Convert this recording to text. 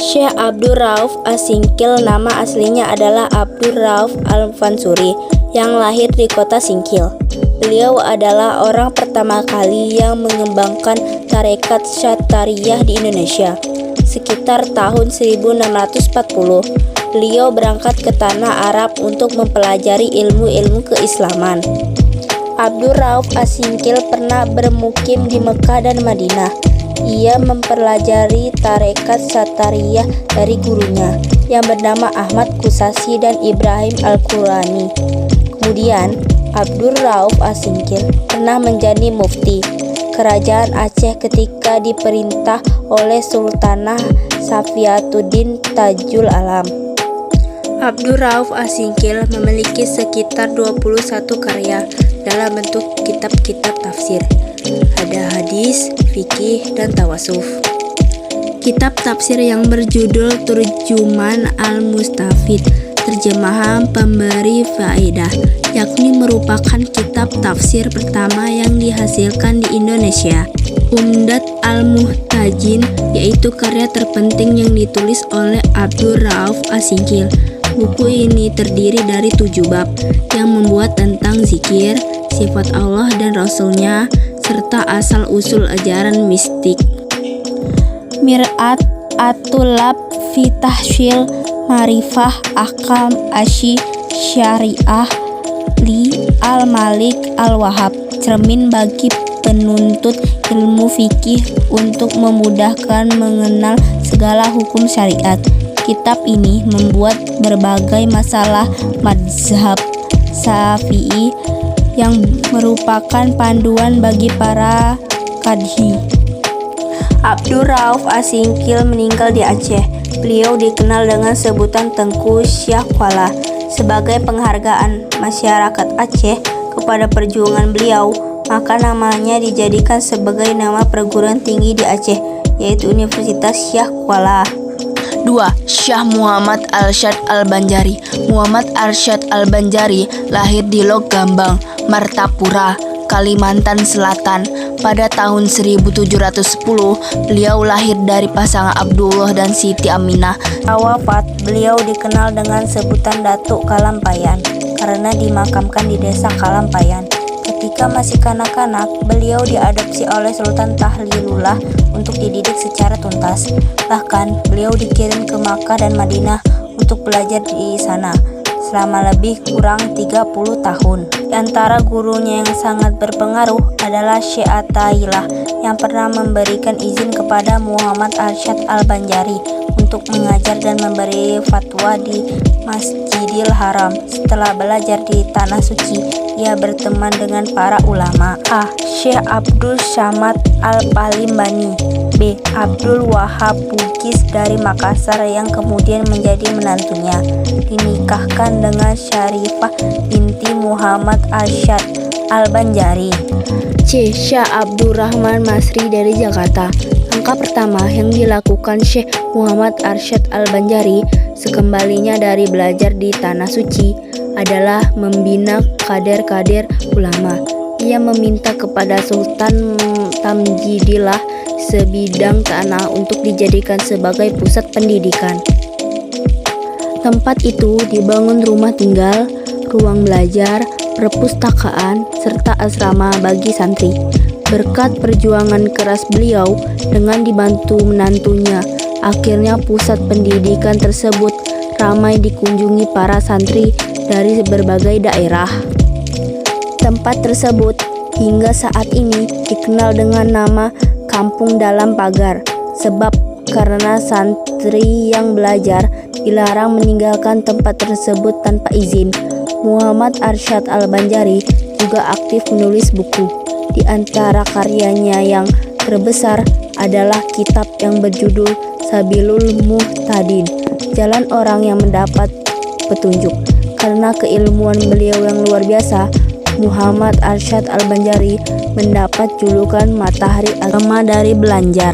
Syekh Abdul Rauf As-Singkil nama aslinya adalah Abdul Rauf Al-Mansuri yang lahir di kota Singkil. Beliau adalah orang pertama kali yang mengembangkan tarekat Syatariyah di Indonesia. Sekitar tahun 1640, beliau berangkat ke tanah Arab untuk mempelajari ilmu-ilmu keislaman. Abdul Rauf As-Singkil pernah bermukim di Mekah dan Madinah. Ia mempelajari tarekat Syatariyah dari gurunya yang bernama Ahmad Kusasi dan Ibrahim Al-Qurani. Kemudian, Abdul Rauf As-Singkil pernah menjadi mufti Kerajaan Aceh ketika diperintah oleh Sultanah Safiyatuddin Tajul Alam. Abdul Rauf As-Singkil memiliki sekitar 21 karya dalam bentuk kitab-kitab tafsir. Ada hadis, fikih, dan tawasuf. Kitab tafsir yang berjudul Turjuman Al-Mustafid, terjemahan pemberi faedah, yakni merupakan kitab tafsir pertama yang dihasilkan di Indonesia. Umdat Al-Muhtajin, yaitu karya terpenting yang ditulis oleh Abdul Rauf As-Singkil. Buku ini terdiri dari 7 bab yang membuat tentang zikir, sifat Allah dan Rasulnya, serta asal-usul ajaran mistik. Mir'at At-Tulab fi Tahsil Ma'rifah Ahkam Asy Syariah li Al-Malik Al-Wahhab, cermin bagi penuntut ilmu fikih untuk memudahkan mengenal segala hukum syariat. Kitab ini membuat berbagai masalah mazhab Syafi'i yang merupakan panduan bagi para qadhi. Abdul Rauf As-Singkil meninggal di Aceh. Beliau dikenal dengan sebutan Tengku Syah Kuala. Sebagai penghargaan masyarakat Aceh kepada perjuangan beliau, maka namanya dijadikan sebagai nama perguruan tinggi di Aceh, yaitu Universitas Syah Kuala. 2. Syah Muhammad Arsyad Al-Banjari. Muhammad Arsyad Al-Banjari lahir di Lok Gambang, Martapura, Kalimantan Selatan. Pada tahun 1710, beliau lahir dari pasangan Abdullah dan Siti Aminah. Wafat, beliau dikenal dengan sebutan Datuk Kalampayan karena dimakamkan di desa Kalampayan. Ketika masih kanak-kanak, beliau diadopsi oleh Sultan Tahlilullah untuk dididik secara tuntas. Bahkan, beliau dikirim ke Makkah dan Madinah untuk belajar di sana selama lebih kurang 30 tahun. Di antara gurunya yang sangat berpengaruh adalah Syekh Athaillah yang pernah memberikan izin kepada Muhammad Arsyad Al-Banjari untuk mengajar dan memberi fatwa di Masjidil Haram. Setelah belajar di Tanah Suci, ia berteman dengan para ulama. A. Syekh Abdul Samad Al-Palimbani. B. Abdul Wahab Bugis dari Makassar yang kemudian menjadi menantunya. Dinikahkan dengan Syarifah binti Muhammad Arsyad Al-Banjari. C. Syekh Abdurrahman Masri dari Jakarta. Langkah pertama yang dilakukan Syekh Muhammad Arsyad Al-Banjari sekembalinya dari belajar di Tanah Suci adalah membina kader-kader ulama. Ia meminta kepada Sultan Tamjidillah sebidang tanah untuk dijadikan sebagai pusat pendidikan. Tempat itu dibangun rumah tinggal, ruang belajar, perpustakaan, serta asrama bagi santri. Berkat perjuangan keras beliau dengan dibantu menantunya, akhirnya pusat pendidikan tersebut ramai dikunjungi para santri dari berbagai daerah. Tempat tersebut hingga saat ini dikenal dengan nama Kampung Dalam Pagar, sebab karena santri yang belajar dilarang meninggalkan tempat tersebut tanpa izin. Muhammad Arsyad Al-Banjari juga aktif menulis buku. Di antara karyanya yang terbesar adalah kitab yang berjudul Sabilul Muhtadin, jalan orang yang mendapat petunjuk. Karena keilmuan beliau yang luar biasa, Muhammad Arsyad Al-Banjari mendapat julukan Matahari Agama dari Belanjar.